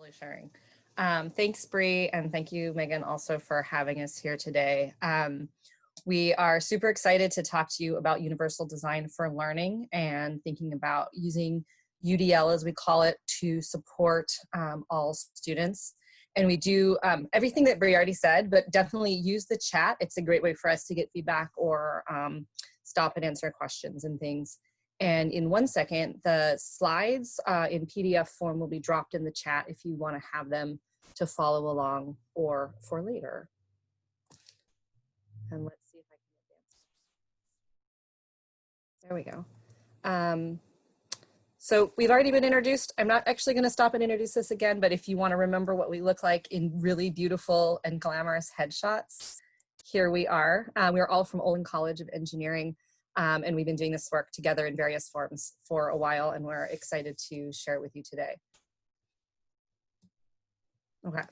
Totally sharing. Thanks, Bree, and thank you, Megan, also for having us here today. We are super excited to talk to you about universal design for learning and thinking about using UDL, as we call it, to support all students. And we do everything that Bree already said, but definitely use the chat. It's a great way for us to get feedback or stop and answer questions and things. And in 1 second, the slides in PDF form will be dropped in the chat if you want to have them to follow along or for later. And let's see if I can advance. There we go. So we've already been introduced. I'm not actually going to stop and introduce this again, but if you want to remember what we look like in really beautiful and glamorous headshots, here we are. We're all from Olin College of Engineering, and we've been doing this work together in various forms for a while, and we're excited to share it with you today. Okay.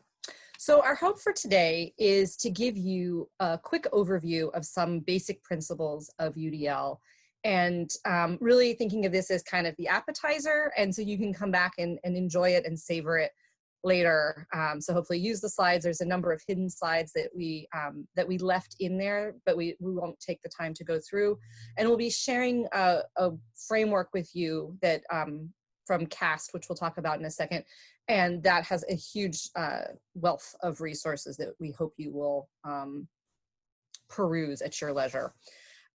So our hope for today is to give you a quick overview of some basic principles of UDL, and really thinking of this as kind of the appetizer, and so you can come back and enjoy it and savor it later. So hopefully use the slides. There's a number of hidden slides that we left in there, but we won't take the time to go through. And we'll be sharing a framework with you that from CAST, which we'll talk about in a second. And that has a huge wealth of resources that we hope you will peruse at your leisure.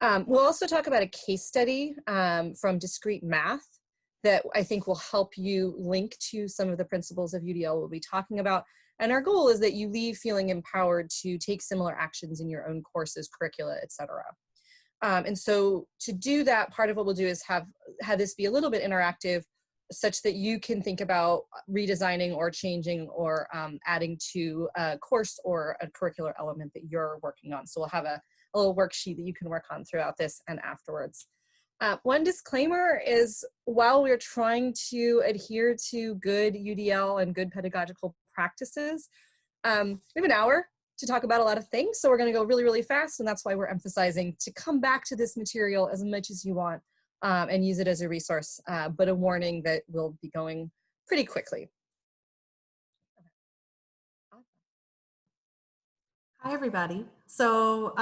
We'll also talk about a case study from discrete math that I think will help you link to some of the principles of UDL we'll be talking about. And our goal is that you leave feeling empowered to take similar actions in your own courses, curricula, etc. And so to do that, part of what we'll do is have this be a little bit interactive, such that you can think about redesigning or changing or adding to a course or a curricular element that you're working on. So we'll have a little worksheet that you can work on throughout this and afterwards. One disclaimer is, while we're trying to adhere to good UDL and good pedagogical practices, we have an hour to talk about a lot of things, so we're going to go really, really fast, and that's why we're emphasizing to come back to this material as much as you want and use it as a resource, but a warning that we'll be going pretty quickly. Hi, everybody. So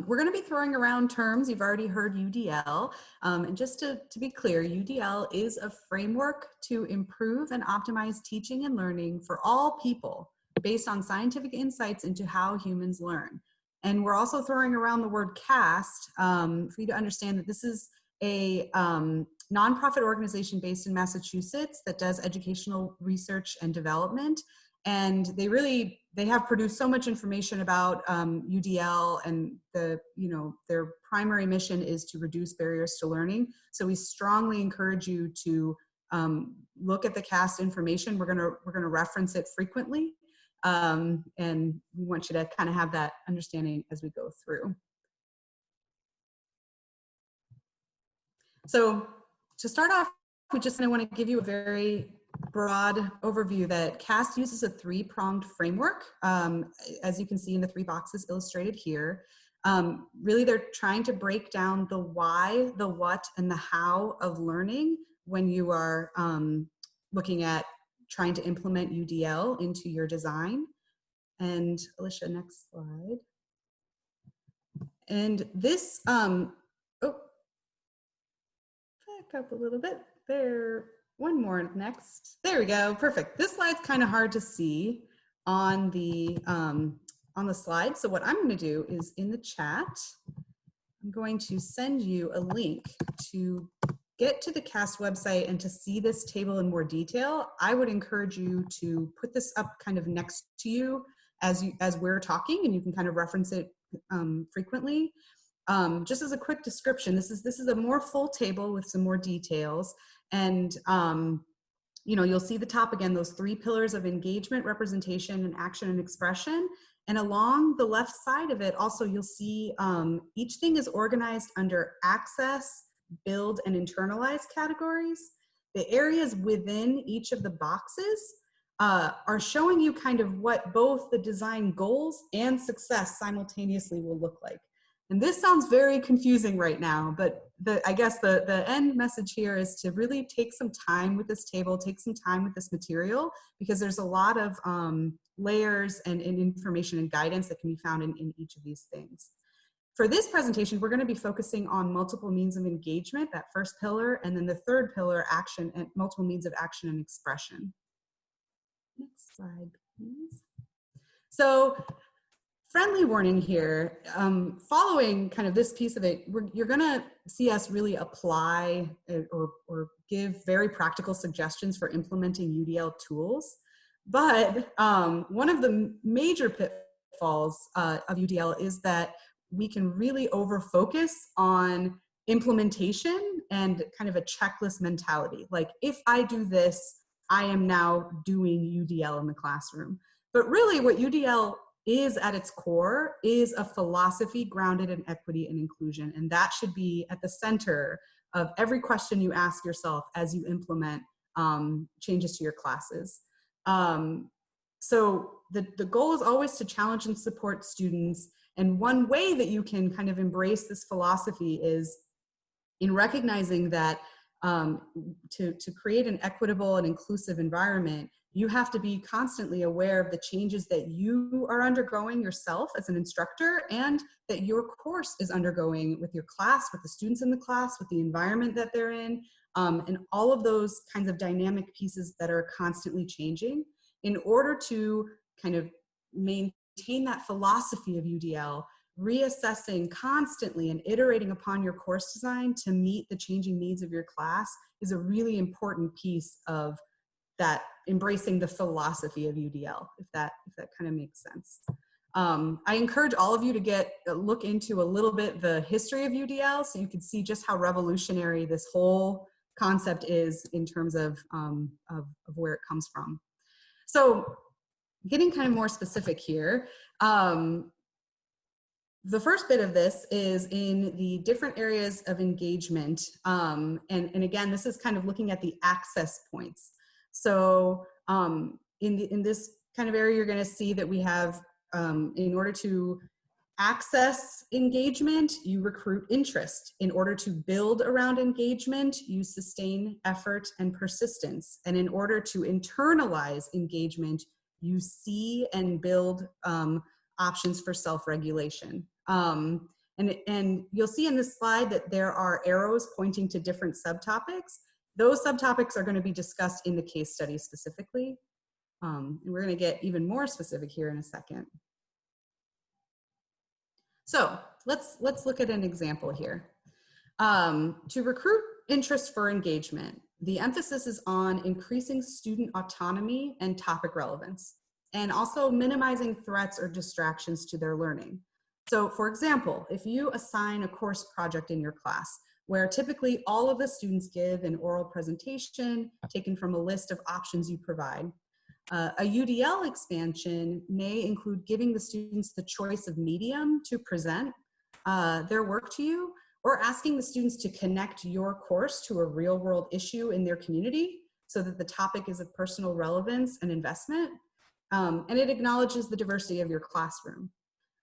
we're going to be throwing around terms. You've already heard UDL. And just to be clear, UDL is a framework to improve and optimize teaching and learning for all people based on scientific insights into how humans learn. And we're also throwing around the word CAST for you to understand that this is a nonprofit organization based in Massachusetts that does educational research and development. And they have produced so much information about UDL, and their primary mission is to reduce barriers to learning. So we strongly encourage you to look at the CAST information. We're gonna reference it frequently, and we want you to kind of have that understanding as we go through. So to start off, we just want to give you a very broad overview that CAST uses a three-pronged framework, as you can see in the 3 boxes illustrated here. Really, they're trying to break down the why, the what, and the how of learning when you are looking at trying to implement UDL into your design. And Alicia, next slide. And this, oh, back up a little bit there. One more next. There we go. Perfect. This slide's kind of hard to see on the slide. So what I'm going to do is in the chat, I'm going to send you a link to get to the CAST website and to see this table in more detail. I would encourage you to put this up kind of next to you as we're talking, and you can kind of reference it frequently. Just as a quick description, this is a more full table with some more details. And, you'll see the top again, those 3 pillars of engagement, representation, and action and expression. And along the left side of it, also, you'll see each thing is organized under access, build, and internalize categories. The areas within each of the boxes are showing you kind of what both the design goals and success simultaneously will look like. And this sounds very confusing right now, but I guess the end message here is to really take some time with this table, take some time with this material, because there's a lot of layers and information and guidance that can be found in each of these things. For this presentation, we're going to be focusing on multiple means of engagement, that first pillar, and then the third pillar, action and multiple means of action and expression. Next slide, please. So, friendly warning here, following kind of this piece of it, you're going to see us really apply or give very practical suggestions for implementing UDL tools. But one of the major pitfalls of UDL is that we can really over-focus on implementation and kind of a checklist mentality. Like, if I do this, I am now doing UDL in the classroom. But really what UDL is at its core is a philosophy grounded in equity and inclusion. And that should be at the center of every question you ask yourself as you implement changes to your classes. So the goal is always to challenge and support students. And one way that you can kind of embrace this philosophy is in recognizing that to create an equitable and inclusive environment, you have to be constantly aware of the changes that you are undergoing yourself as an instructor, and that your course is undergoing with your class, with the students in the class, with the environment that they're in, and all of those kinds of dynamic pieces that are constantly changing in order to kind of maintain that philosophy of UDL. Reassessing constantly and iterating upon your course design to meet the changing needs of your class is a really important piece of that, embracing the philosophy of UDL, if that kind of makes sense. I encourage all of you to look into a little bit the history of UDL, so you can see just how revolutionary this whole concept is in terms of where it comes from. So getting kind of more specific here, the first bit of this is in the different areas of engagement. And again, this is kind of looking at the access points. So in this kind of area, you're going to see that we have, in order to access engagement, you recruit interest. In order to build around engagement, you sustain effort and persistence. And in order to internalize engagement, you see and build options for self-regulation. And you'll see in this slide that there are arrows pointing to different subtopics. Those subtopics are going to be discussed in the case study specifically. And we're going to get even more specific here in a second. So let's look at an example here. To recruit interest for engagement, the emphasis is on increasing student autonomy and topic relevance, and also minimizing threats or distractions to their learning. So for example, if you assign a course project in your class, where typically all of the students give an oral presentation taken from a list of options you provide, a UDL expansion may include giving the students the choice of medium to present their work to you, or asking the students to connect your course to a real world issue in their community so that the topic is of personal relevance and investment. And it acknowledges the diversity of your classroom.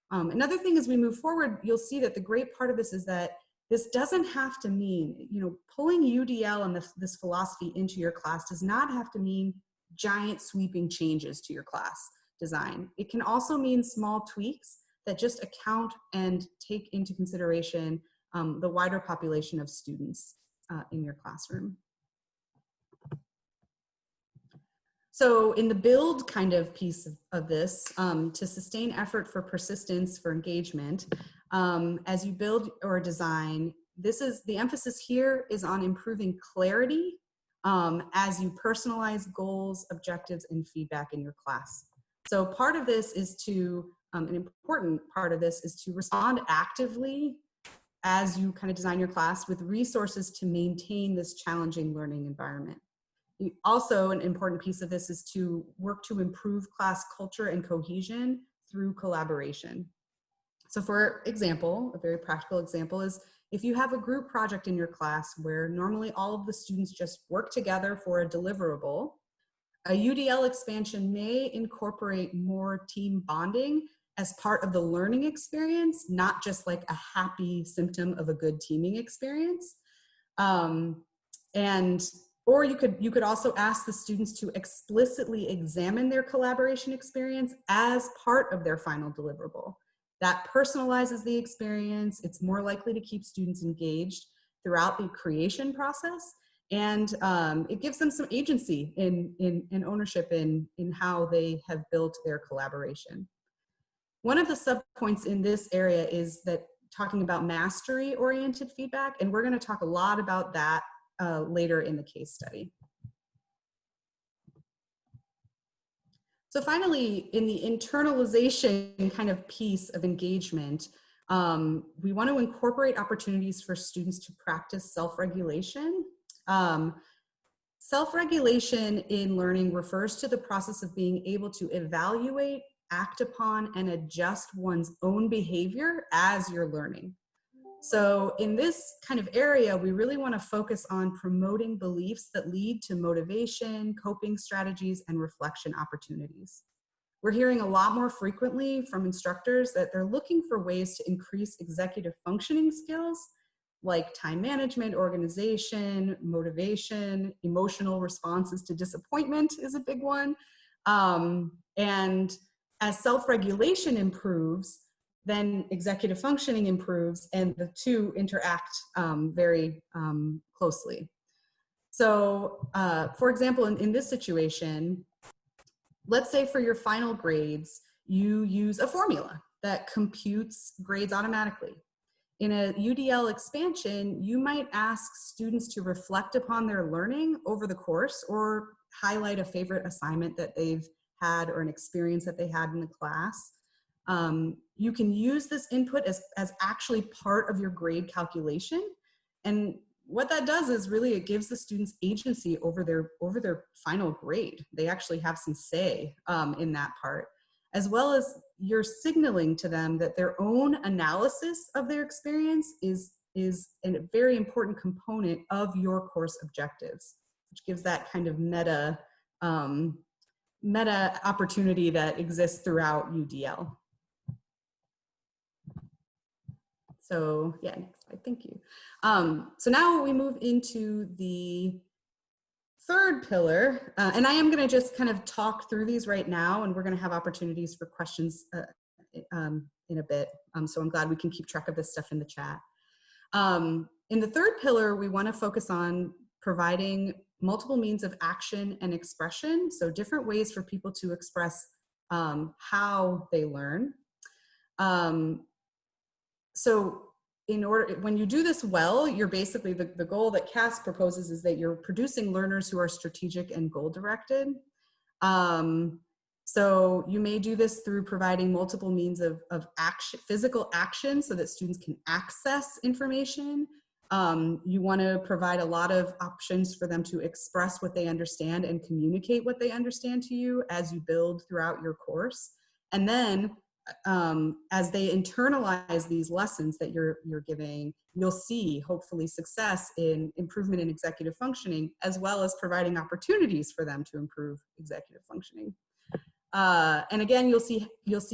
Another thing as we move forward, you'll see that the great part of this is that this doesn't have to mean, pulling UDL and this philosophy into your class does not have to mean giant sweeping changes to your class design. It can also mean small tweaks that just account and take into consideration the wider population of students in your classroom. So in the build kind of piece of this, to sustain effort for persistence, for engagement, as you build or design, the emphasis here is on improving clarity as you personalize goals, objectives, and feedback in your class. So part of this is an important part of this is to respond actively as you kind of design your class with resources to maintain this challenging learning environment. Also, an important piece of this is to work to improve class culture and cohesion through collaboration. So for example, a very practical example is if you have a group project in your class where normally all of the students just work together for a deliverable, a UDL expansion may incorporate more team bonding as part of the learning experience, not just like a happy symptom of a good teaming experience. Or you could also ask the students to explicitly examine their collaboration experience as part of their final deliverable. That personalizes the experience. It's more likely to keep students engaged throughout the creation process. And it gives them some agency in ownership in how they have built their collaboration. One of the subpoints in this area is that talking about mastery-oriented feedback, and we're going to talk a lot about that later in the case study. So finally, in the internalization kind of piece of engagement, we want to incorporate opportunities for students to practice self-regulation. Self-regulation in learning refers to the process of being able to evaluate, act upon, and adjust one's own behavior as you're learning. So in this kind of area, we really want to focus on promoting beliefs that lead to motivation, coping strategies, and reflection opportunities. We're hearing a lot more frequently from instructors that they're looking for ways to increase executive functioning skills like time management, organization, motivation, emotional responses to disappointment is a big one. And as self-regulation improves, then executive functioning improves, and the two interact very closely. So, for example, in this situation, let's say for your final grades, you use a formula that computes grades automatically. In a UDL expansion, you might ask students to reflect upon their learning over the course or highlight a favorite assignment that they've had or an experience that they had in the class. You can use this input as actually part of your grade calculation. And what that does is really it gives the students agency over their final grade. They actually have some say in that part, as well as you're signaling to them that their own analysis of their experience is a very important component of your course objectives, which gives that kind of meta opportunity that exists throughout UDL. So yeah, next slide, thank you. So now we move into the third pillar, and I am gonna just kind of talk through these right now, and we're gonna have opportunities for questions in a bit. So I'm glad we can keep track of this stuff in the chat. In the third pillar, we wanna focus on providing multiple means of action and expression, so different ways for people to express how they learn. So when you do this well, you're basically, the goal that Cass proposes is that you're producing learners who are strategic and goal directed. So you may do this through providing multiple means of action, physical action, so that students can access information. You want to provide a lot of options for them to express what they understand and communicate what they understand to you as you build throughout your course. And then as they internalize these lessons that you're giving, you'll see hopefully success in improvement in executive functioning, as well as providing opportunities for them to improve executive functioning. And again, you'll see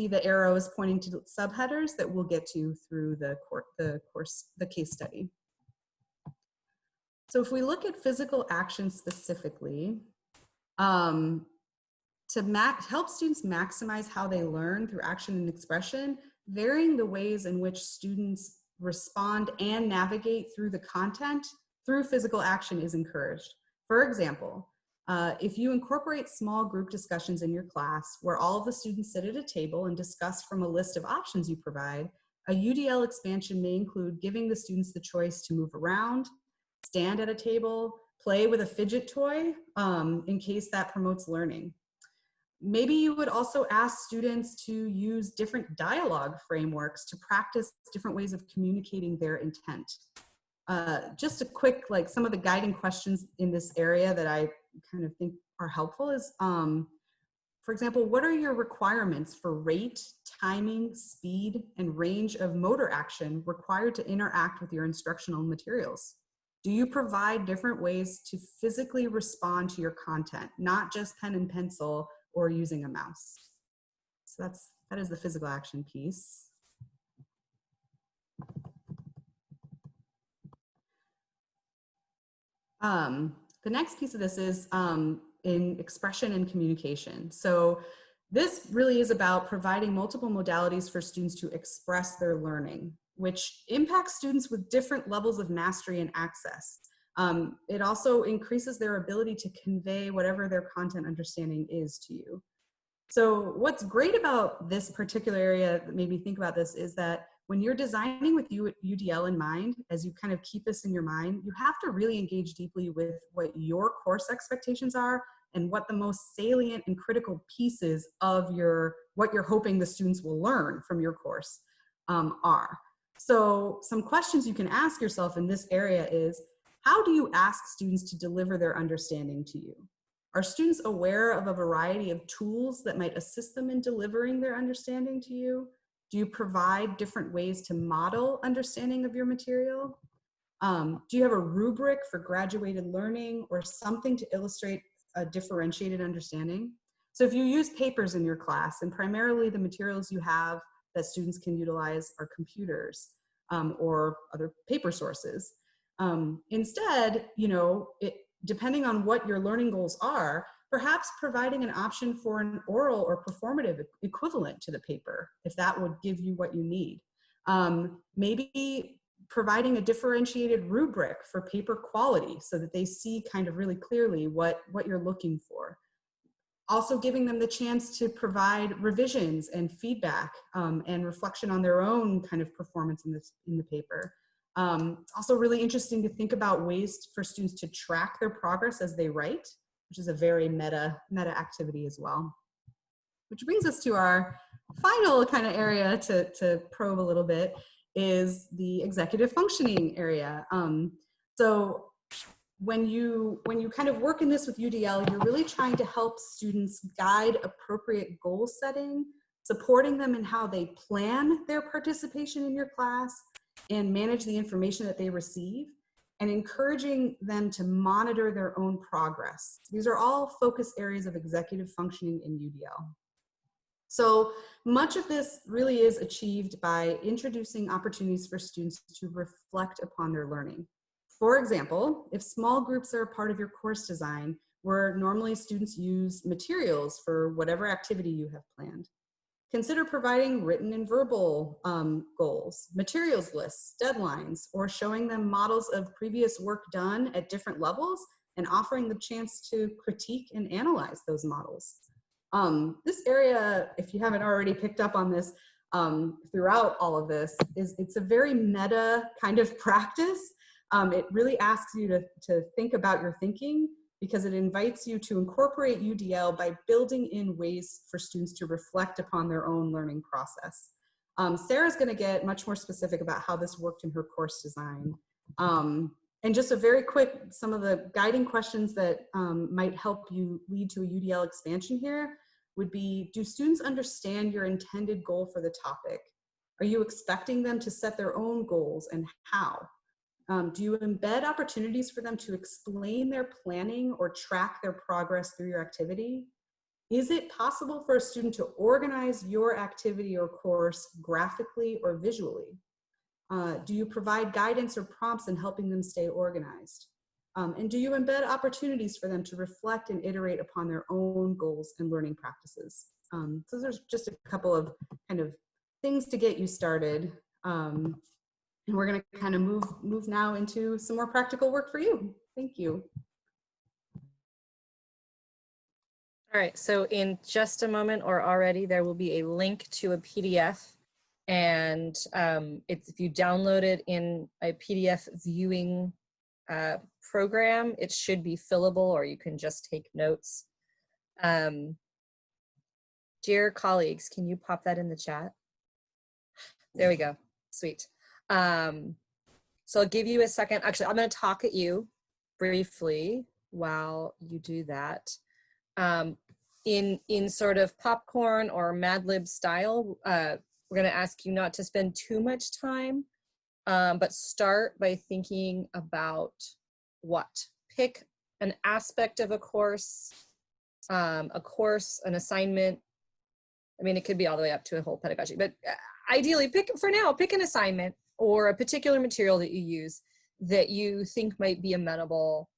the arrows pointing to subheaders that we'll get to through the case study. So if we look at physical action specifically, to help students maximize how they learn through action and expression, varying the ways in which students respond and navigate through the content through physical action is encouraged. For example, if you incorporate small group discussions in your class where all of the students sit at a table and discuss from a list of options you provide, a UDL expansion may include giving the students the choice to move around, stand at a table, play with a fidget toy in case that promotes learning. Maybe you would also ask students to use different dialogue frameworks to practice different ways of communicating their intent. Just a quick, some of the guiding questions in this area that I kind of think are helpful is, for example, what are your requirements for rate, timing, speed, and range of motor action required to interact with your instructional materials? Do you provide different ways to physically respond to your content, not just pen and pencil or using a mouse? So That is the physical action piece. The next piece of this is in expression and communication. So this really is about providing multiple modalities for students to express their learning, which impacts students with different levels of mastery and access. It also increases their ability to convey whatever their content understanding is to you. So what's great about this particular area that made me think about this is that when you're designing with UDL in mind, as you kind of keep this in your mind, you have to really engage deeply with what your course expectations are and what the most salient and critical pieces of what you're hoping the students will learn from your course are. So some questions you can ask yourself in this area is, how do you ask students to deliver their understanding to you? Are students aware of a variety of tools that might assist them in delivering their understanding to you? Do you provide different ways to model understanding of your material? Do you have a rubric for graduated learning or something to illustrate a differentiated understanding? So if you use papers in your class, and primarily the materials you have that students can utilize are computers or other paper sources. Instead, depending on what your learning goals are, perhaps providing an option for an oral or performative equivalent to the paper, if that would give you what you need. Maybe providing a differentiated rubric for paper quality so that they see kind of really clearly what you're looking for. Also giving them the chance to provide revisions and feedback and reflection on their own kind of performance in the paper. It's also really interesting to think about ways for students to track their progress as they write, which is a very meta activity as well. Which brings us to our final kind of area to probe a little bit, is the executive functioning area. So when you kind of work in this with UDL, you're really trying to help students guide appropriate goal setting, supporting them in how they plan their participation in your class and manage the information that they receive, and encouraging them to monitor their own progress. These are all focus areas of executive functioning in UDL. So much of this really is achieved by introducing opportunities for students to reflect upon their learning. For example, if small groups are a part of your course design, where normally students use materials for whatever activity you have planned, consider providing written and verbal goals, materials lists, deadlines, or showing them models of previous work done at different levels and offering the chance to critique and analyze those models. This area, if you haven't already picked up on this throughout all of this, it's a very meta kind of practice. It really asks you to think about your thinking, because it invites you to incorporate UDL by building in ways for students to reflect upon their own learning process. Sarah's going to get much more specific about how this worked in her course design. And just a very quick, some of the guiding questions that might help you lead to a UDL expansion here would be, do students understand your intended goal for the topic? Are you expecting them to set their own goals, and how? Do you embed opportunities for them to explain their planning or track their progress through your activity? Is it possible for a student to organize your activity or course graphically or visually? Do you provide guidance or prompts in helping them stay organized? And do you embed opportunities for them to reflect and iterate upon their own goals and learning practices? So there's just a couple of kind of things to get you started. And we're going to kind of move now into some more practical work for you. Thank you. All right, so in just a moment, or already, there will be a link to a PDF. And if you download it in a PDF viewing program, it should be fillable, or you can just take notes. Dear colleagues, can you pop that in the chat? There we go. Sweet. So I'll give you a second. Actually, I'm going to talk at you briefly while you do that. In sort of popcorn or Mad Lib style, we're going to ask you not to spend too much time, but start by thinking about what. Pick an aspect of a course, an assignment, I mean, it could be all the way up to a whole pedagogy, but ideally pick an assignment or a particular material that you use that you think might be amenable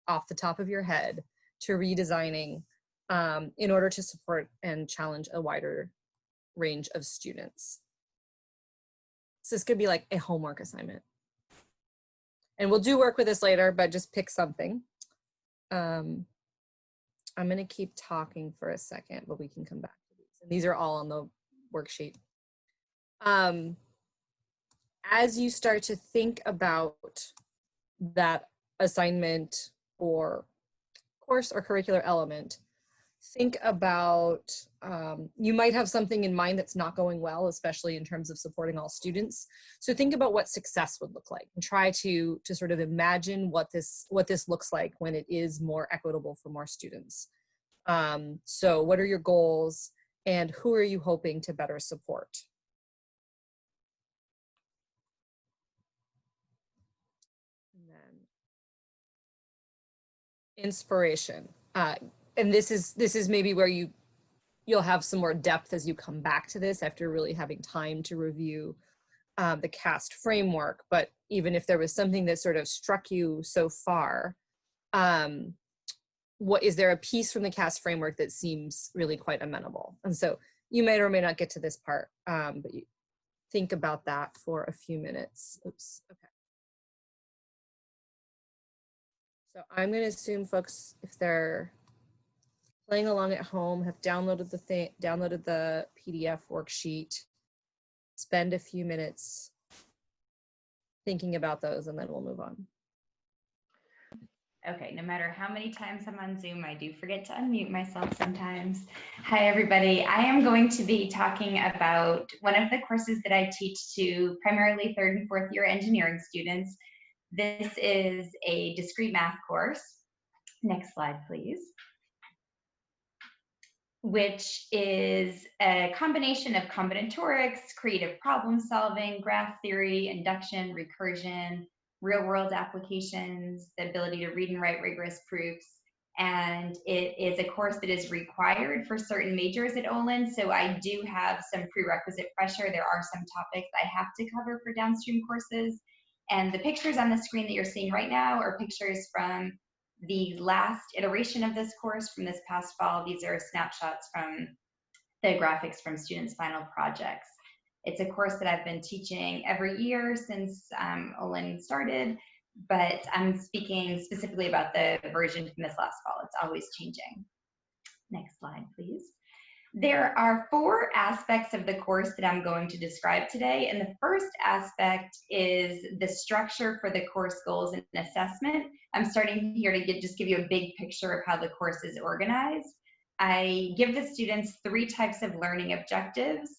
off the top of your head to redesigning in order to support and challenge a wider range of students. So this could be like a homework assignment. And we'll do work with this later, but just pick something. I'm gonna keep talking for a second, but we can come back to these. And these are all on the worksheet. As you start to think about that assignment or course or curricular element, think about, you might have something in mind that's not going well, especially in terms of supporting all students. So think about what success would look like and try to sort of imagine what this looks like when it is more equitable for more students. So what are your goals and who are you hoping to better support? And then inspiration. And this is maybe where you'll have some more depth as you come back to this after really having time to review the CAST framework. But even if there was something that sort of struck you so far, is there a piece from the CAST framework that seems really quite amenable? And so you may or may not get to this part, but you think about that for a few minutes. Oops, okay. So I'm going to assume folks, if they're playing along at home, have downloaded the PDF worksheet, spend a few minutes thinking about those, and then we'll move on. Okay, no matter how many times I'm on Zoom, I do forget to unmute myself sometimes. Hi, everybody. I am going to be talking about one of the courses that I teach to primarily 3rd and 4th year engineering students. This is a discrete math course. Next slide, please. Which is a combination of combinatorics, creative problem solving, graph theory, induction, recursion, real world applications, the ability to read and write rigorous proofs. And it is a course that is required for certain majors at Olin. So I do have some prerequisite pressure. There are some topics I have to cover for downstream courses. And the pictures on the screen that you're seeing right now are pictures from the last iteration of this course from this past fall. These are snapshots from the graphics from students' final projects. It's a course that I've been teaching every year since Olin started, but I'm speaking specifically about the version from this last fall. It's always changing. Next slide, please. There are 4 aspects of the course that I'm going to describe today. And the first aspect is the structure for the course goals and assessment. I'm starting here to just give you a big picture of how the course is organized. I give the students 3 types of learning objectives: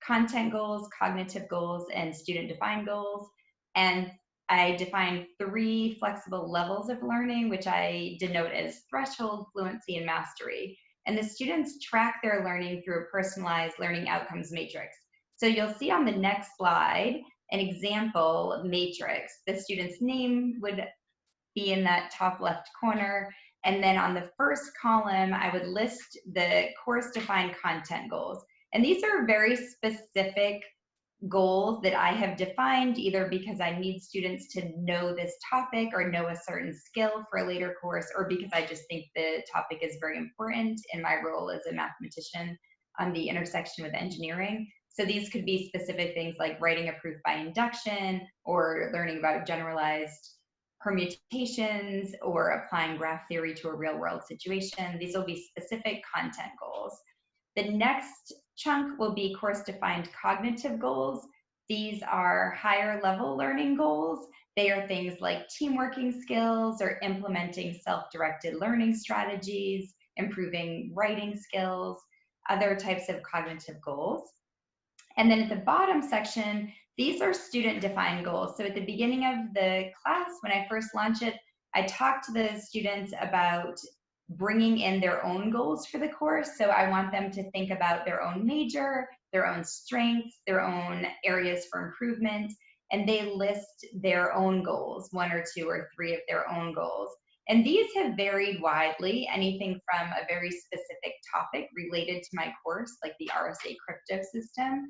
content goals, cognitive goals, and student-defined goals. And I define 3 flexible levels of learning, which I denote as threshold, fluency, and mastery. And the students track their learning through a personalized learning outcomes matrix. So you'll see on the next slide an example matrix. The student's name would be in that top left corner. And then on the first column, I would list the course-defined content goals. And these are very specific goals that I have defined either because I need students to know this topic or know a certain skill for a later course, or because I just think the topic is very important in my role as a mathematician on the intersection with engineering. So these could be specific things like writing a proof by induction, or learning about generalized permutations, or applying graph theory to a real world situation. These will be specific content goals. The next chunk will be course-defined cognitive goals. These are higher level learning goals. They are things like teamworking skills or implementing self-directed learning strategies, improving writing skills, other types of cognitive goals. And then at the bottom section, these are student-defined goals. So at the beginning of the class, when I first launch it, I talk to the students about bringing in their own goals for the course. So I want them to think about their own major, their own strengths, their own areas for improvement, and they list their own goals, 1 or 2 or 3 of their own goals. And these have varied widely, anything from a very specific topic related to my course, like the RSA crypto system,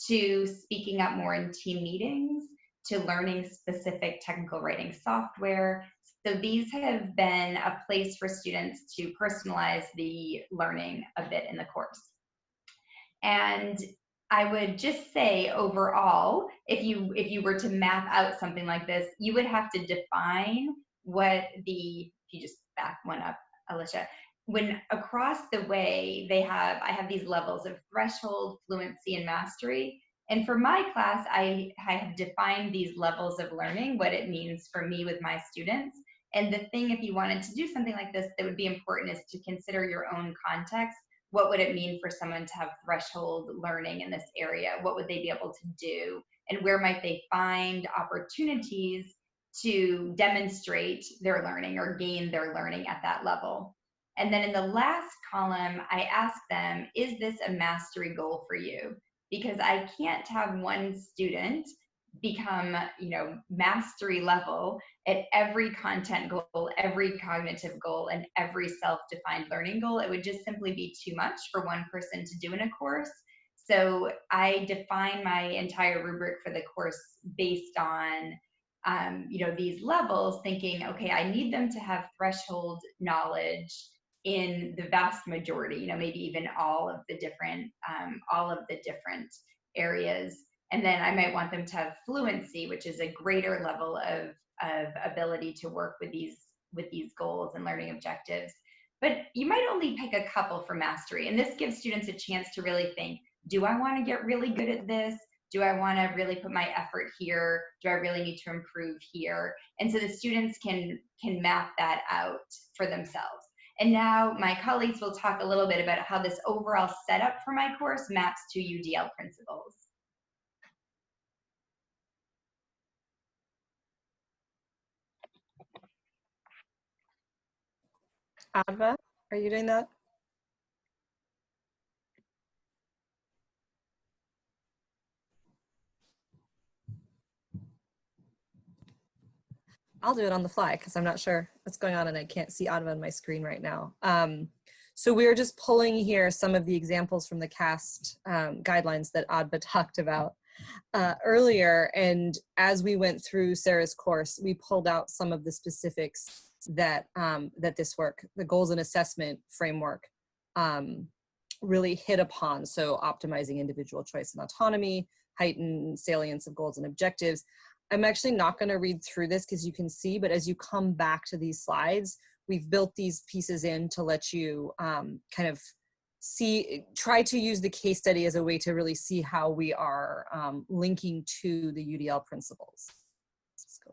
to speaking up more in team meetings, to learning specific technical writing software. So these have been a place for students to personalize the learning a bit in the course. And I would just say overall, if you were to map out something like this, you would have to define what if you just back one up, Alicia, when across the way I have these levels of threshold, fluency, and mastery. And for my class, I have defined these levels of learning, what it means for me with my students. And the thing, if you wanted to do something like this, that would be important is to consider your own context. What would it mean for someone to have threshold learning in this area? What would they be able to do? And where might they find opportunities to demonstrate their learning or gain their learning at that level? And then in the last column, I ask them, is this a mastery goal for you? Because I can't have one student become, mastery level at every content goal, every cognitive goal, and every self-defined learning goal. It would just simply be too much for one person to do in a course. So I define my entire rubric for the course based on these levels, thinking, okay, I need them to have threshold knowledge in the vast majority, maybe even all of the different areas. And then I might want them to have fluency, which is a greater level of ability to work with these goals and learning objectives. But you might only pick a couple for mastery. And this gives students a chance to really think, do I want to get really good at this? Do I want to really put my effort here? Do I really need to improve here? And so the students can map that out for themselves. And now my colleagues will talk a little bit about how this overall setup for my course maps to UDL principles. Adva, are you doing that? I'll do it on the fly because I'm not sure what's going on and I can't see Adva on my screen right now. So we're just pulling here some of the examples from the CAST guidelines that Adva talked about earlier. And as we went through Sarah's course, we pulled out some of the specifics that, that this work, the goals and assessment framework, really hit upon. So optimizing individual choice and autonomy, heightened salience of goals and objectives. I'm actually not going to read through this because you can see, but as you come back to these slides, we've built these pieces in to let you kind of try to use the case study as a way to really see how we are linking to the UDL principles. Let's go.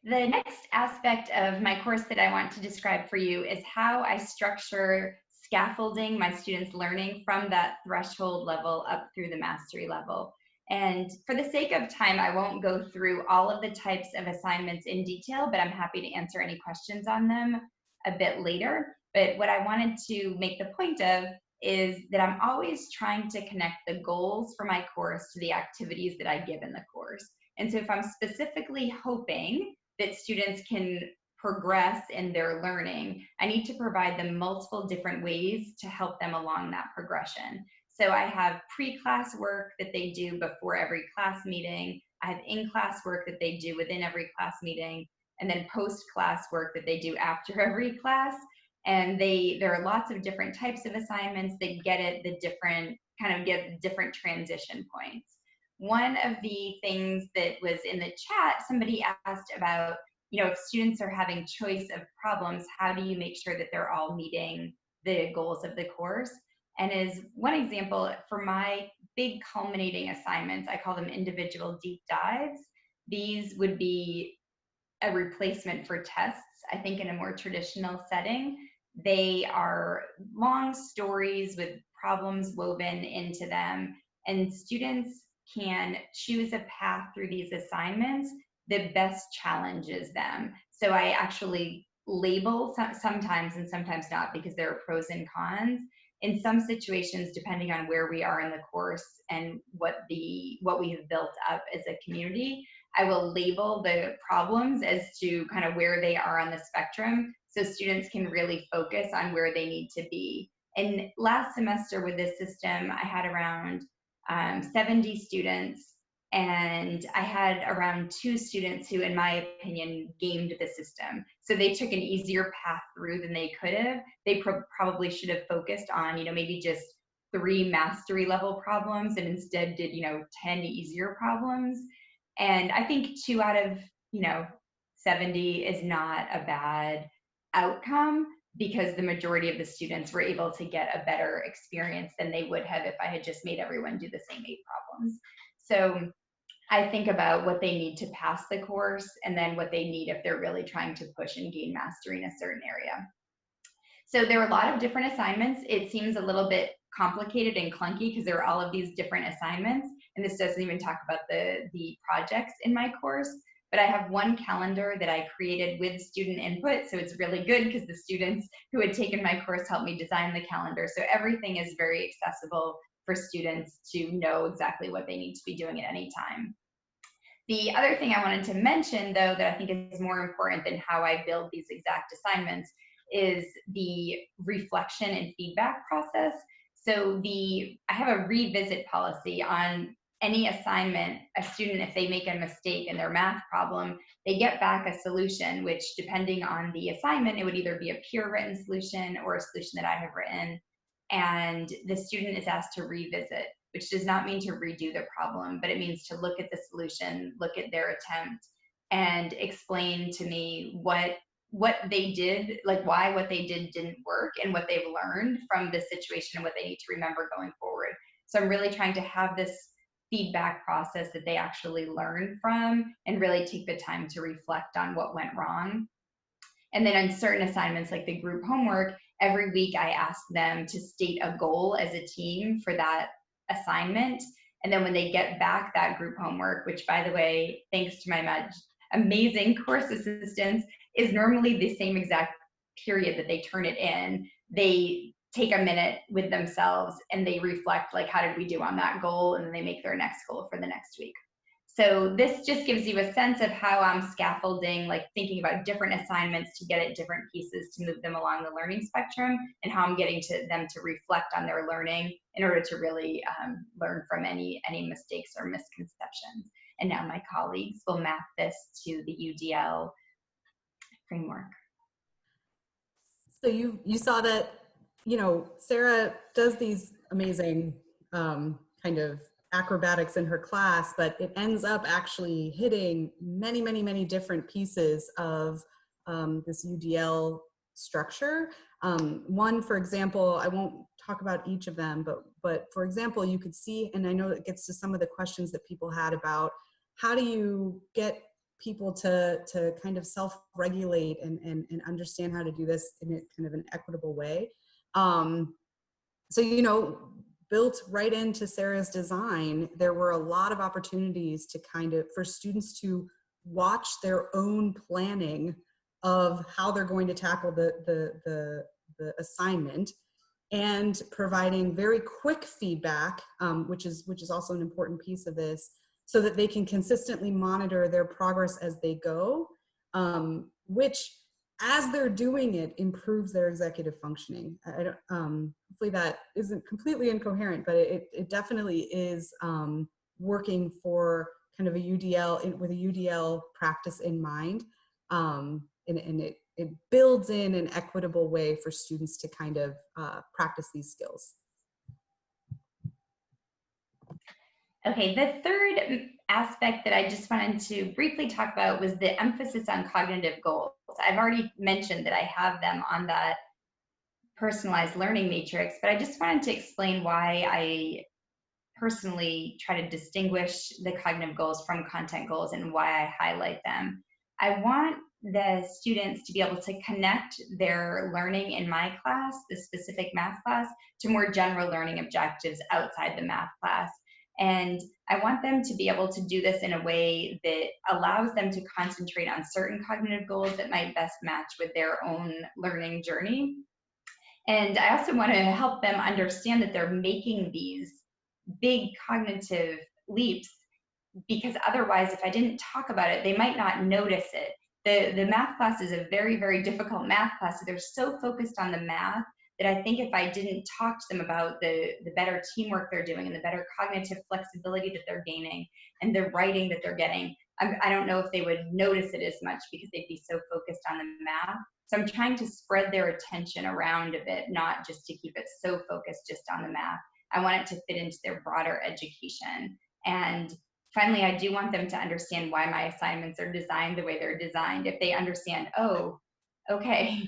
The next aspect of my course that I want to describe for you is how I structure scaffolding my students' learning from that threshold level up through the mastery level. And for the sake of time, I won't go through all of the types of assignments in detail, but I'm happy to answer any questions on them a bit later. But what I wanted to make the point of is that I'm always trying to connect the goals for my course to the activities that I give in the course. And so if I'm specifically hoping that students can progress in their learning, I need to provide them multiple different ways to help them along that progression. So I have pre-class work that they do before every class meeting. I have in-class work that they do within every class meeting, and then post-class work that they do after every class. And there are lots of different types of assignments that get at the different transition points. One of the things that was in the chat, somebody asked about, if students are having choice of problems, how do you make sure that they're all meeting the goals of the course? And as one example, for my big culminating assignments, I call them individual deep dives. These would be a replacement for tests, I think, in a more traditional setting. They are long stories with problems woven into them, and students can choose a path through these assignments that best challenges them. So I actually label sometimes and sometimes not, because there are pros and cons. In some situations, depending on where we are in the course and what we have built up as a community, I will label the problems as to kind of where they are on the spectrum so students can really focus on where they need to be. And last semester with this system, I had around 70 students, and I had around 2 students who, in my opinion, gamed the system. So they took an easier path through than they could have. They probably should have focused on, maybe just 3 mastery level problems and instead did, 10 easier problems. And I think 2 out of, 70 is not a bad outcome, because the majority of the students were able to get a better experience than they would have if I had just made everyone do the same 8 problems. So I think about what they need to pass the course and then what they need if they're really trying to push and gain mastery in a certain area. So there are a lot of different assignments. It seems a little bit complicated and clunky because there are all of these different assignments, and this doesn't even talk about the projects in my course. But I have one calendar that I created with student input, so it's really good because the students who had taken my course helped me design the calendar. So everything is very accessible for students to know exactly what they need to be doing at any time. The other thing I wanted to mention, though, that I think is more important than how I build these exact assignments is the reflection and feedback process. So I have a revisit policy on any assignment. A student, if they make a mistake in their math problem, they get back a solution, which depending on the assignment, it would either be a peer written solution or a solution that I have written. And the student is asked to revisit, which does not mean to redo the problem, but it means to look at the solution, look at their attempt, and explain to me what they did, like why what they did didn't work, and what they've learned from this situation and what they need to remember going forward. So I'm really trying to have this feedback process that they actually learn from and really take the time to reflect on what went wrong. And then on certain assignments like the group homework, every week I ask them to state a goal as a team for that assignment. And then when they get back that group homework, which by the way, thanks to my amazing course assistants, is normally the same exact period that they turn it in, they take a minute with themselves and they reflect, like, how did we do on that goal? And then they make their next goal for the next week. So this just gives you a sense of how I'm scaffolding, like thinking about different assignments to get at different pieces to move them along the learning spectrum, and how I'm getting them to reflect on their learning in order to really learn from any mistakes or misconceptions. And now my colleagues will map this to the UDL framework. So you saw that, Sarah does these amazing kind of acrobatics in her class, but it ends up actually hitting many, many, many different pieces of this UDL structure. One, for example, I won't talk about each of them, but for example, you could see, and I know it gets to some of the questions that people had about how do you get people to kind of self-regulate and understand how to do this in a kind of an equitable way. So, built right into Sarah's design, there were a lot of opportunities to for students to watch their own planning of how they're going to tackle the assignment, and providing very quick feedback, which is also an important piece of this, so that they can consistently monitor their progress as they go, which, as they're doing it, improves their executive functioning. Hopefully that isn't completely incoherent, but it definitely is working for kind of a UDL, with a UDL practice in mind. And it builds in an equitable way for students to kind of practice these skills. Okay, the third aspect that I just wanted to briefly talk about was the emphasis on cognitive goals. I've already mentioned that I have them on that personalized learning matrix, but I just wanted to explain why I personally try to distinguish the cognitive goals from content goals and why I highlight them. I want the students to be able to connect their learning in my class, the specific math class, to more general learning objectives outside the math class. And I want them to be able to do this in a way that allows them to concentrate on certain cognitive goals that might best match with their own learning journey. And I also want to help them understand that they're making these big cognitive leaps because otherwise, if I didn't talk about it, they might not notice it. The math class is a very, very difficult math class. So they're so focused on the math that I think if I didn't talk to them about the better teamwork they're doing and the better cognitive flexibility that they're gaining and the writing that they're getting, I don't know if they would notice it as much because they'd be so focused on the math. So I'm trying to spread their attention around a bit, not just to keep it so focused just on the math. I want it to fit into their broader education. And finally, I do want them to understand why my assignments are designed the way they're designed. If they understand, oh, okay,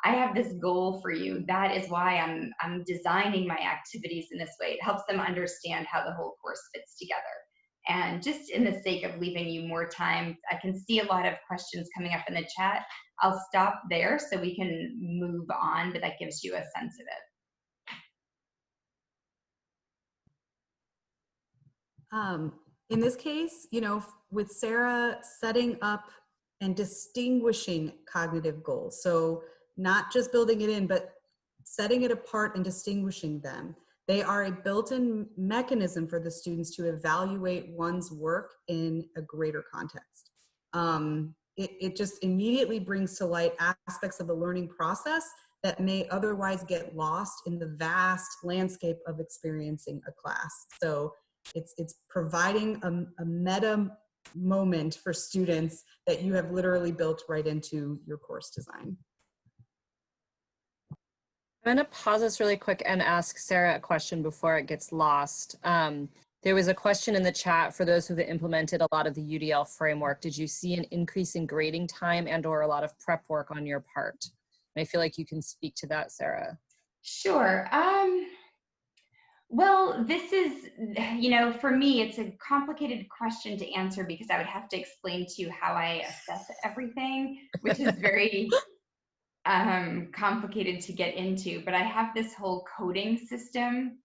I have this goal for you. That is why I'm designing my activities in this way. It helps them understand how the whole course fits together. And just in the sake of leaving you more time, I can see a lot of questions coming up in the chat. I'll stop there so we can move on, but that gives you a sense of it. In this case, you know, with Sarah, setting up and distinguishing cognitive goals. So not just building it in, but setting it apart and distinguishing them. They are a built-in mechanism for the students to evaluate one's work in a greater context. It just immediately brings to light aspects of the learning process that may otherwise get lost in the vast landscape of experiencing a class. So it's providing a meta moment for students that you have literally built right into your course design. I'm going to pause this really quick and ask Sarah a question before it gets lost. There was a question in the chat for those who've implemented a lot of the UDL framework. Did you see an increase in grading time and or a lot of prep work on your part? And I feel like you can speak to that, Sarah. Sure. Well, this is, you know, for me, it's a complicated question to answer because I would have to explain to you how I assess everything, which is very complicated to get into. But I have this whole coding system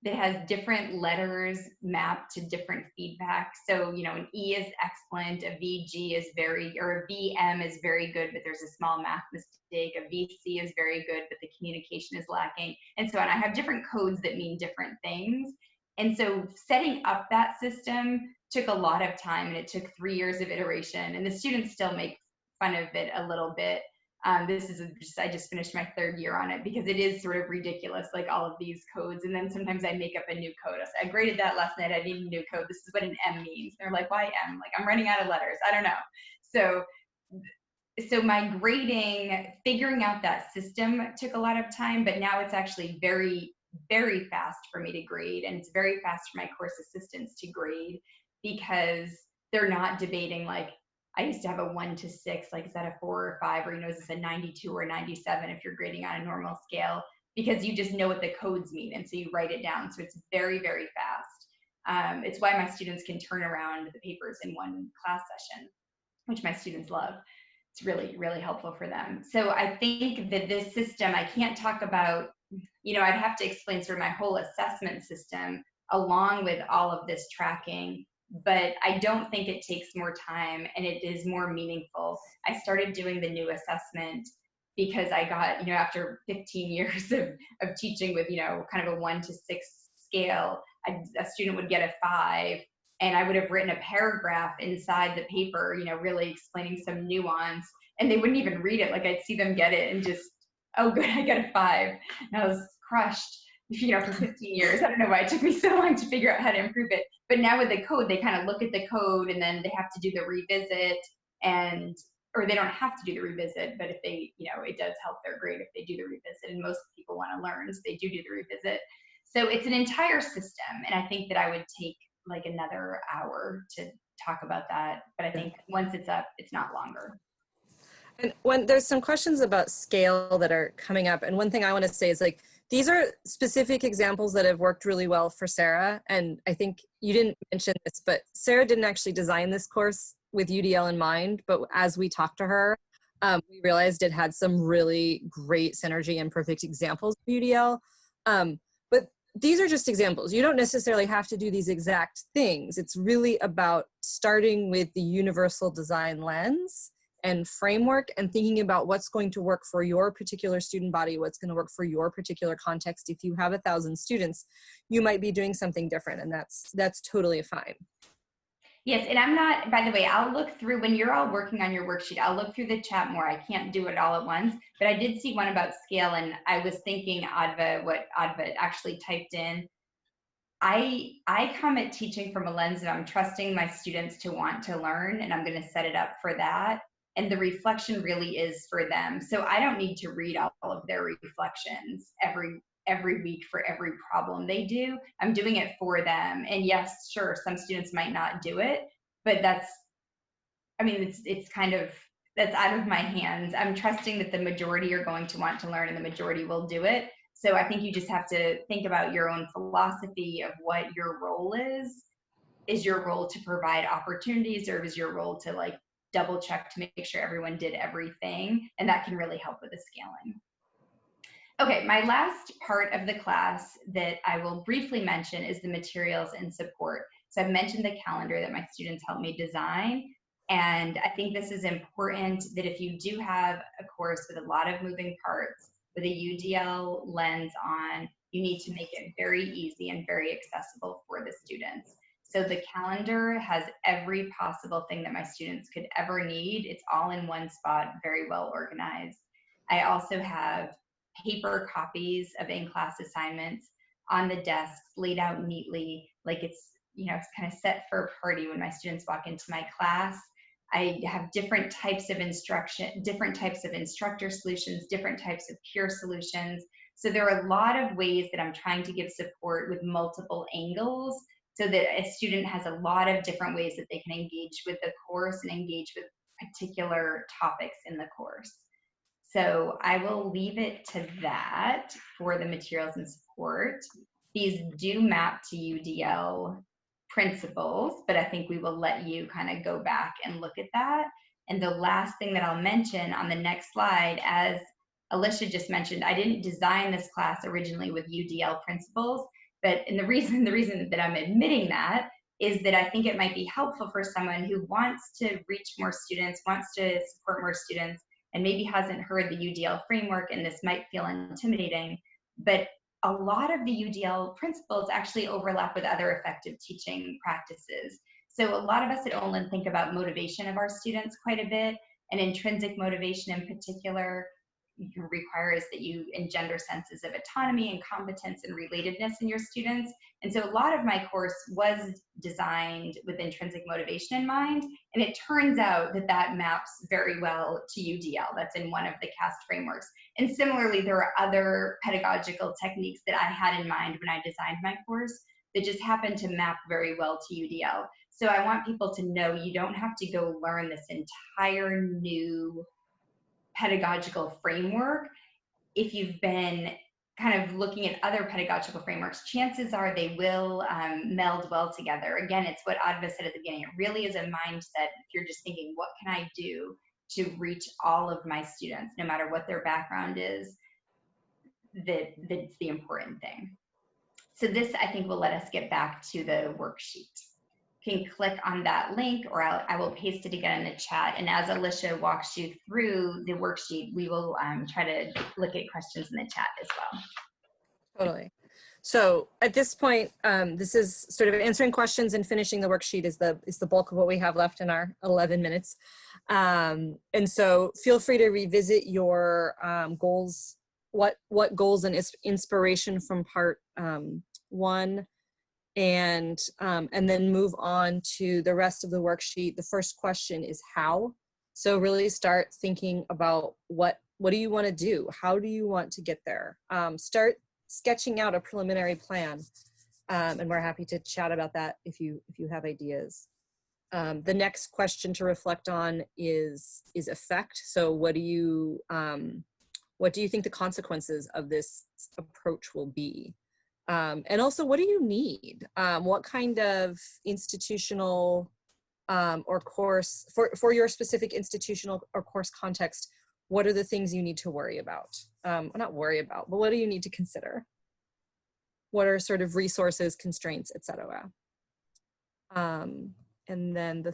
that has different letters mapped to different feedback. So, you know, an E is excellent, a VG is very, or a VM is very good, but there's a small math mistake. A VC is very good, but the communication is lacking. And so on. I have different codes that mean different things. And so setting up that system took a lot of time, and it took 3 years of iteration. And the students still make fun of it a little bit. I just finished my 3rd year on it because it is sort of ridiculous, like all of these codes. And then sometimes I make up a new code. I graded that last night. I need a new code. This is what an M means. They're like, why M? Like, I'm running out of letters. I don't know. So my grading, figuring out that system took a lot of time, but now it's actually very, very fast for me to grade. And it's very fast for my course assistants to grade because they're not debating like, I used to have a 1 to 6, like is that a 4 or 5, or, you know, is this a 92 or 97 if you're grading on a normal scale, because you just know what the codes mean. And so you write it down. So it's very, very fast. It's why my students can turn around the papers in one class session, which my students love. It's really, really helpful for them. So I think that this system, I can't talk about, you know, I'd have to explain sort of my whole assessment system along with all of this tracking. But I don't think it takes more time, and it is more meaningful. I started doing the new assessment because I got, you know, after 15 years of teaching with, you know, kind of a 1 to 6 scale, a student would get a 5, and I would have written a paragraph inside the paper, you know, really explaining some nuance, and they wouldn't even read it. Like, I'd see them get it and just, oh, good, I got a 5. And I was crushed. You know, for 15 years. I don't know why it took me so long to figure out how to improve it. But now with the code, they kind of look at the code and then they have to do the revisit, or they don't have to do the revisit, but if they, you know, it does help their grade if they do the revisit, and most people want to learn, so they do the revisit. So it's an entire system, and I think that I would take like another hour to talk about that. But I think once it's up, it's not longer. And when there's some questions about scale that are coming up, and one thing I want to say is like, these are specific examples that have worked really well for Sarah. And I think you didn't mention this, but Sarah didn't actually design this course with UDL in mind. But as we talked to her, we realized it had some really great synergy and perfect examples of UDL. But these are just examples. You don't necessarily have to do these exact things. It's really about starting with the universal design lens and framework and thinking about what's going to work for your particular student body, what's going to work for your particular context. If you have 1,000 students, you might be doing something different, and that's totally fine. Yes, and I'm not, by the way, I'll look through when you're all working on your worksheet, I'll look through the chat more. I can't do it all at once, but I did see one about scale, and I was thinking Adva, what Adva actually typed in. I come at teaching from a lens of I'm trusting my students to want to learn, and I'm going to set it up for that. And the reflection really is for them. So I don't need to read all of their reflections every week for every problem they do. I'm doing it for them. And yes, sure, some students might not do it, but I mean, it's kind of, that's out of my hands. I'm trusting that the majority are going to want to learn and the majority will do it. So I think you just have to think about your own philosophy of what your role is. Is your role to provide opportunities, or is your role to like double check to make sure everyone did everything? And that can really help with the scaling. Okay, my last part of the class that I will briefly mention is the materials and support. So I've mentioned the calendar that my students helped me design. And I think this is important that if you do have a course with a lot of moving parts, with a UDL lens on, you need to make it very easy and very accessible for the students. So the calendar has every possible thing that my students could ever need. It's all in one spot, very well organized. I also have paper copies of in-class assignments on the desks laid out neatly, like it's, you know, it's kind of set for a party when my students walk into my class. I have different types of instruction, different types of instructor solutions, different types of peer solutions. So there are a lot of ways that I'm trying to give support with multiple angles so that a student has a lot of different ways that they can engage with the course and engage with particular topics in the course. So I will leave it to that for the materials and support. These do map to UDL principles, but I think we will let you kind of go back and look at that. And the last thing that I'll mention on the next slide, as Alicia just mentioned, I didn't design this class originally with UDL principles, but and the reason that I'm admitting that is that I think it might be helpful for someone who wants to reach more students, wants to support more students, and maybe hasn't heard the UDL framework, and this might feel intimidating, but a lot of the UDL principles actually overlap with other effective teaching practices. So a lot of us at Olin think about motivation of our students quite a bit, and intrinsic motivation in particular requires that you engender senses of autonomy and competence and relatedness in your students. And so a lot of my course was designed with intrinsic motivation in mind. And it turns out that that maps very well to UDL. That's in one of the CAST frameworks. And similarly, there are other pedagogical techniques that I had in mind when I designed my course that just happen to map very well to UDL. So I want people to know you don't have to go learn this entire new pedagogical framework. If you've been kind of looking at other pedagogical frameworks, chances are they will meld well together. Again, it's what Adva said at the beginning. It really is a mindset. If you're just thinking, what can I do to reach all of my students, no matter what their background is, that's the important thing. So this, I think, will let us get back to the worksheet. You can click on that link, or I will paste it again in the chat. And as Alicia walks you through the worksheet, we will try to look at questions in the chat as well. Totally. So at this point, this is sort of answering questions and finishing the worksheet is the bulk of what we have left in our 11 minutes. And so feel free to revisit your goals, what goals and inspiration from part 1, and then move on to the rest of the worksheet. The first question is how. So really start thinking about what do you want to do? How do you want to get there? Start sketching out a preliminary plan, and we're happy to chat about that if you have ideas. The next question to reflect on is effect. So what do you think the consequences of this approach will be? And also, what do you need? What kind of institutional or course, for your specific institutional or course context, what are the things you need to worry about? Not worry about, but what do you need to consider? What are sort of resources, constraints, etc.? And then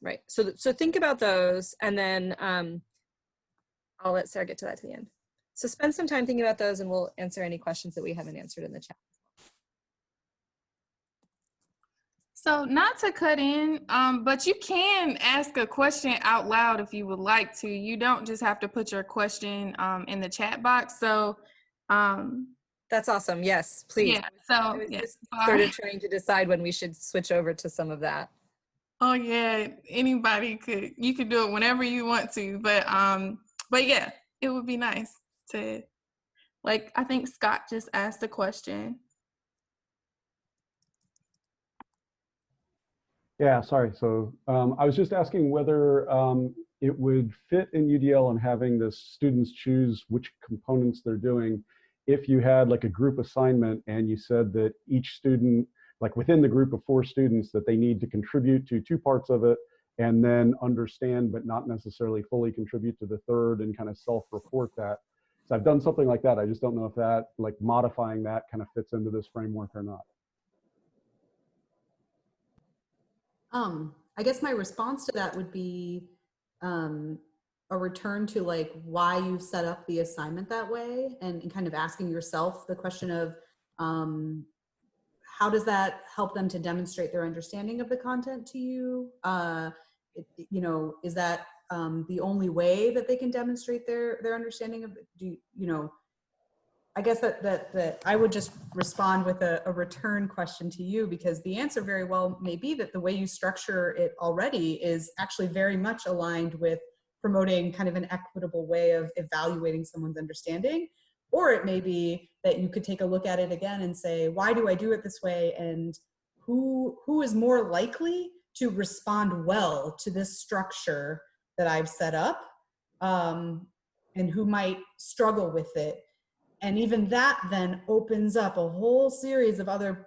right. So think about those, and then I'll let Sarah get to that to the end. So spend some time thinking about those, and we'll answer any questions that we haven't answered in the chat. So not to cut in, but you can ask a question out loud if you would like to. You don't just have to put your question in the chat box. So that's awesome. Yes, please. yeah. I So was yeah. just Sorry. sort of trying to decide when we should switch over to some of that. Oh yeah, you could do it whenever you want to, but yeah, it would be nice to, like, I think Scott just asked a question. Yeah, sorry. So I was just asking whether it would fit in UDL and having the students choose which components they're doing if you had like a group assignment and you said that each student, like within the group of 4 students, that they need to contribute to 2 parts of it and then understand but not necessarily fully contribute to the third and kind of self-report that. So I've done something like that. I just don't know if that, like modifying that, kind of fits into this framework or not. I guess my response to that would be a return to like why you set up the assignment that way, and kind of asking yourself the question of how does that help them to demonstrate their understanding of the content to you? You know, is that the only way that they can demonstrate their understanding of it? I guess that I would just respond with a return question to you, because the answer very well may be that the way you structure it already is actually very much aligned with promoting kind of an equitable way of evaluating someone's understanding. Or it may be that you could take a look at it again and say, why do I do it this way? And who is more likely to respond well to this structure that I've set up, and who might struggle with it? And even that then opens up a whole series of other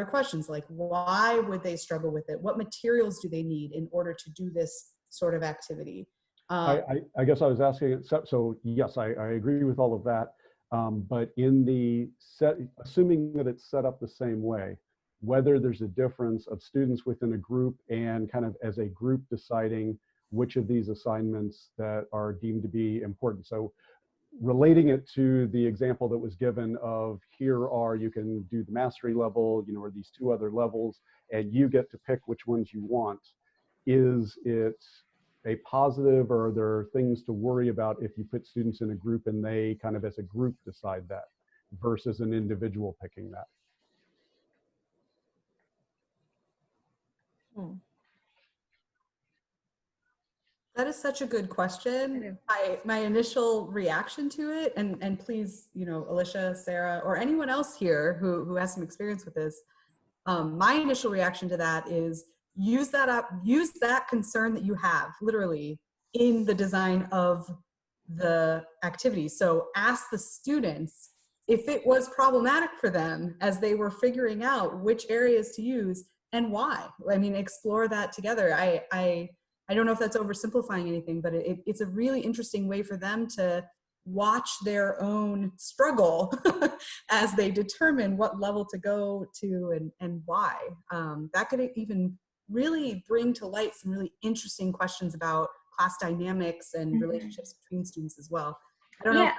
questions, like why would they struggle with it? What materials do they need in order to do this sort of activity? I guess I was asking, so yes, I agree with all of that. But in the set, assuming that it's set up the same way, whether there's a difference of students within a group and kind of as a group deciding which of these assignments that are deemed to be important. So relating it to the example that was given of you can do the mastery level, or these 2 other levels, and you get to pick which ones you want. Is it a positive, or are there things to worry about if you put students in a group and they kind of as a group decide that versus an individual picking that? That is such a good question. My initial reaction to it, and please, Alicia, Sarah, or anyone else here who has some experience with this, my initial reaction to that is use that concern that you have literally in the design of the activity. So ask the students if it was problematic for them as they were figuring out which areas to use and why. I mean, explore that together. I don't know if that's oversimplifying anything, but it's a really interesting way for them to watch their own struggle as they determine what level to go to and why. That could even really bring to light some really interesting questions about class dynamics and relationships between students as well. I don't know.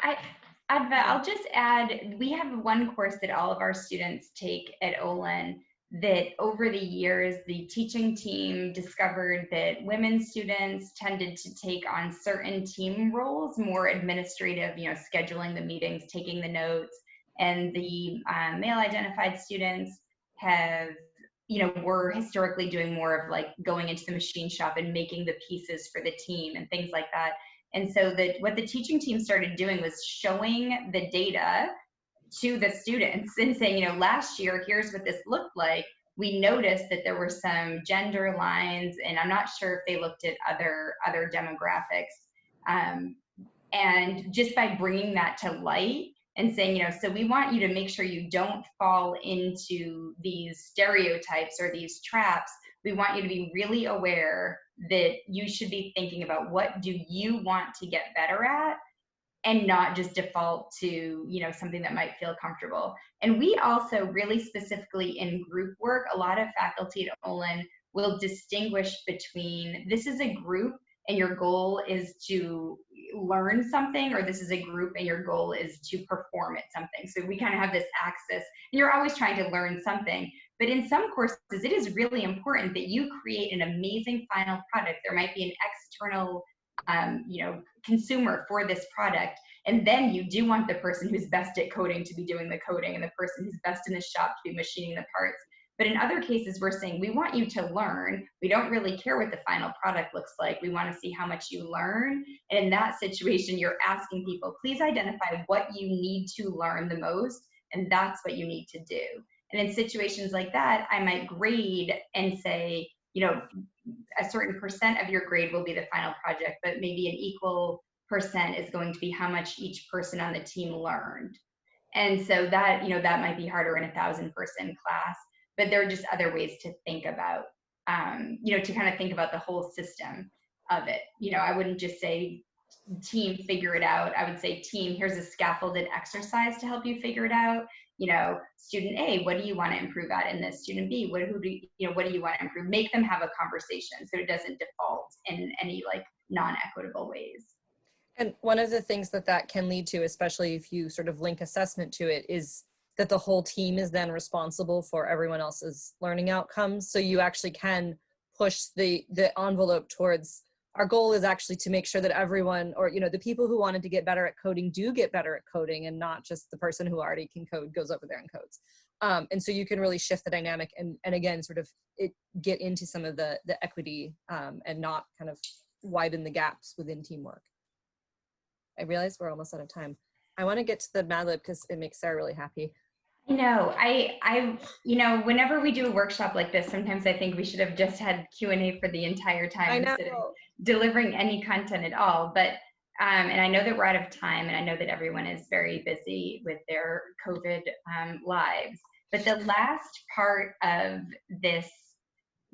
I'll just add, we have one course that all of our students take at Olin that over the years, the teaching team discovered that women students tended to take on certain team roles, more administrative, scheduling the meetings, taking the notes, and the male identified students were historically doing more of like going into the machine shop and making the pieces for the team and things like that. And so what the teaching team started doing was showing the data to the students and saying, last year, here's what this looked like. We noticed that there were some gender lines, and I'm not sure if they looked at other demographics. And just by bringing that to light and saying, so we want you to make sure you don't fall into these stereotypes or these traps. We want you to be really aware that you should be thinking about what do you want to get better at, and not just default to, something that might feel comfortable. And we also really specifically in group work, a lot of faculty at Olin will distinguish between this is a group and your goal is to learn something, or this is a group and your goal is to perform at something. So we kind of have this axis, and you're always trying to learn something. But in some courses, it is really important that you create an amazing final product. There might be an external consumer for this product. And then you do want the person who's best at coding to be doing the coding, and the person who's best in the shop to be machining the parts. But in other cases, we're saying we want you to learn. We don't really care what the final product looks like. We want to see how much you learn. And in that situation, you're asking people, please identify what you need to learn the most, and that's what you need to do. And in situations like that, I might grade and say, a certain percent of your grade will be the final project, but maybe an equal percent is going to be how much each person on the team learned. And so that, that might be harder in a 1,000-person class. But there are just other ways to think about, to kind of think about the whole system of it. I wouldn't just say, team, figure it out. I would say, team, here's a scaffolded exercise to help you figure it out. Student A, what do you want to improve at in this? Student B, what do you want to improve? Make them have a conversation so it doesn't default in any non-equitable ways. And one of the things that can lead to, especially if you sort of link assessment to it, is that the whole team is then responsible for everyone else's learning outcomes. So you actually can push the envelope towards, our goal is actually to make sure that everyone, or the people who wanted to get better at coding do get better at coding, and not just the person who already can code goes over there and codes. And so you can really shift the dynamic and again, sort of get into some of the equity and not kind of widen the gaps within teamwork. I realize we're almost out of time. I want to get to the Mad Lib because it makes Sarah really happy. Whenever we do a workshop like this, sometimes I think we should have just had Q&A for the entire time instead of delivering any content at all. But, and I know that we're out of time, and I know that everyone is very busy with their COVID lives. But the last part of this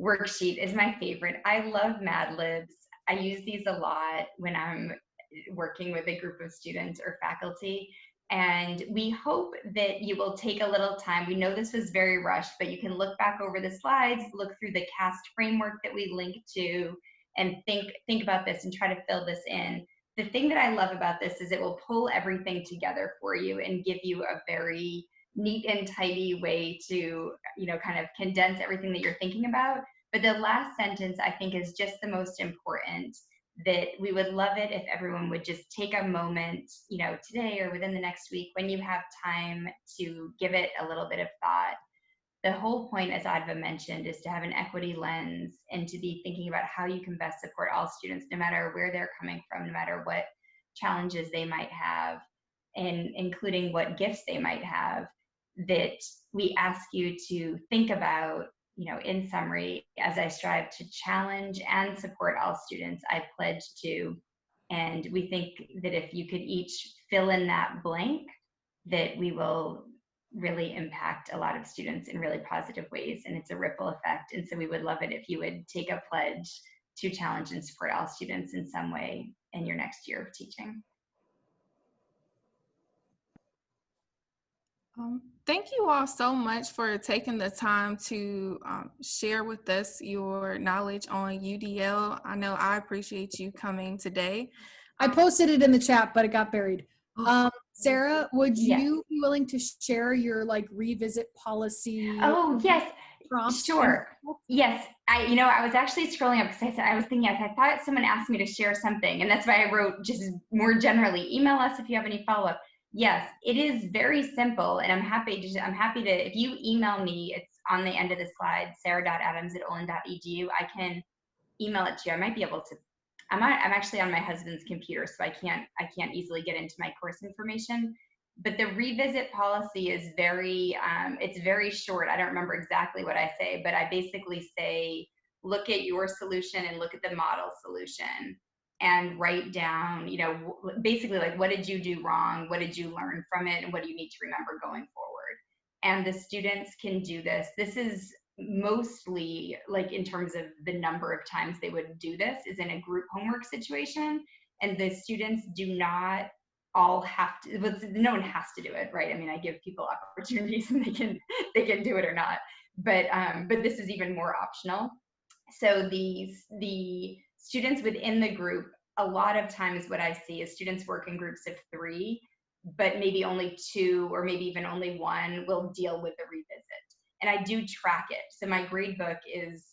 worksheet is my favorite. I love Mad Libs. I use these a lot when I'm working with a group of students or faculty. And we hope that you will take a little time. We know this was very rushed, but you can look back over the slides, look through the CAST framework that we linked to, and think about this and try to fill this in. The thing that I love about this is it will pull everything together for you and give you a very neat and tidy way to, kind of condense everything that you're thinking about. But the last sentence, I think, is just the most important, that we would love it if everyone would just take a moment, today or within the next week, when you have time, to give it a little bit of thought. The whole point, as Adva mentioned, is to have an equity lens and to be thinking about how you can best support all students, no matter where they're coming from, no matter what challenges they might have, and including what gifts they might have, that we ask you to think about. In summary, as I strive to challenge and support all students, I pledge to. And we think that if you could each fill in that blank, that we will really impact a lot of students in really positive ways, and it's a ripple effect. And so we would love it if you would take a pledge to challenge and support all students in some way in your next year of teaching. Thank you all so much for taking the time to share with us your knowledge on UDL. I know I appreciate you coming today. I posted it in the chat, but it got buried. Sarah, would you be willing to share your revisit policy? Oh, yes. Prompts? Sure. Yes. I was actually scrolling up because I was thinking, I thought someone asked me to share something, and that's why I wrote just more generally, email us if you have any follow-up. Yes, it is very simple, and I'm happy to, if you email me, it's on the end of the slide, sarah.adams@olin.edu. I can email it to you. I might be able to, I'm actually on my husband's computer, so I can't easily get into my course information. But the revisit policy is it's very short. I don't remember exactly what I say, but I basically say, look at your solution and look at the model solution, and write down, basically what did you do wrong? What did you learn from it? And what do you need to remember going forward? And the students can do this. This is mostly, in terms of the number of times they would do this, is in a group homework situation. And the students do not all have to, no one has to do it, right? I mean, I give people opportunities and they can do it or not. But this is even more optional. So the students within the group a lot of times what I see is students work in groups of 3, but maybe only 2 or maybe even only 1 will deal with the revisit. And I do track it. So my grade book is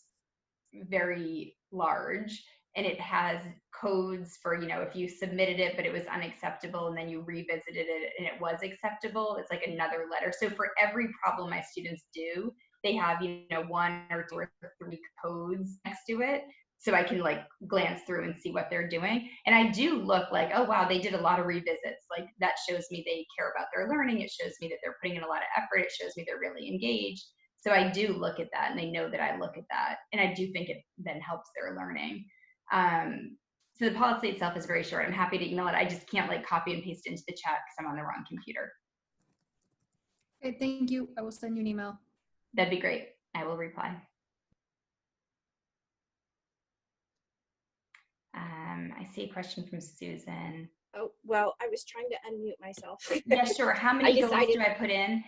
very large, and it has codes for, you know, if you submitted it but it was unacceptable and then you revisited it and it was acceptable, it's like another letter. So for every problem my students do, they have, you know, 1 or 2 or 3 codes next to it, so I can like glance through and see what they're doing. And I do look like, oh wow, they did a lot of revisits. Like that shows me they care about their learning. It shows me that they're putting in a lot of effort. It shows me they're really engaged. So I do look at that, and they know that I look at that. And I do think it then helps their learning. So the policy itself is very short. I'm happy to email it. I just can't like copy and paste into the chat because I'm on the wrong computer. Okay, thank you. I will send you an email. That'd be great. I will reply. I see a question from Susan. Oh, well, I was trying to unmute myself. Yeah, sure. How many goals decided- do I put in?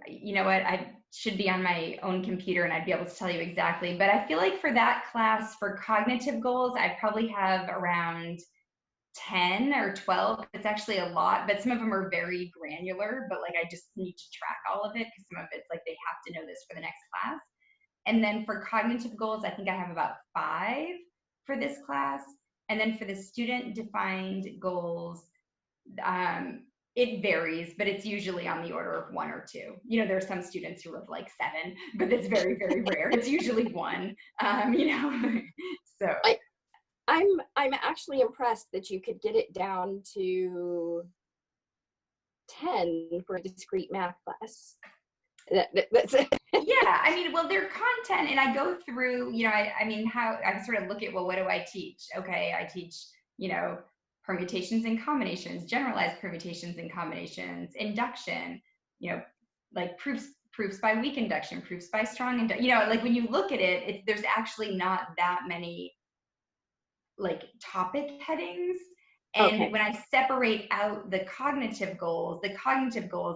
You know what? I should be on my own computer and I'd be able to tell you exactly. But I feel like for that class, for cognitive goals, I probably have around 10 or 12. It's actually a lot, but some of them are very granular, but like I just need to track all of it because some of it's like they have to know this for the next class. And then for cognitive goals, I think I have about 5 for this class. And then for the student defined goals, it varies, but it's usually on the order of 1 or 2. You know, there are some students who have like 7, but it's very, very rare. It's usually 1, you know, so. I'm actually impressed that you could get it down to 10 for a discrete math class. That's Yeah, I mean, well, their content, and I go through, you know, I mean, how I sort of look at, well, what do I teach? Okay, I teach, you know, permutations and combinations, generalized permutations and combinations, induction, you know, like proofs by weak induction, proofs by strong induction. You know, like when you look at it, there's actually not that many like topic headings. And Okay. when I separate out the cognitive goals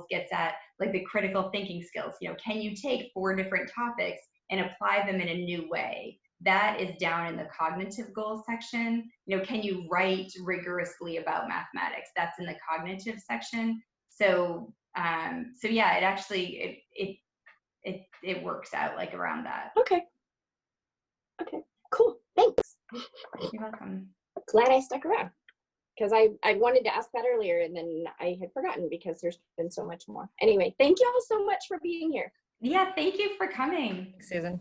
gets at like the critical thinking skills. You know, can you take 4 different topics and apply them in a new way? That is down in the cognitive goals section. You know, can you write rigorously about mathematics? That's in the cognitive section. So, so yeah, it actually, it works out like around that. Okay. Okay, cool. Thanks. You're welcome. Glad I stuck around because I wanted to ask that earlier and then I had forgotten because there's been so much more. Anyway, thank you all so much for being here. Yeah, thank you for coming. Thanks, Susan.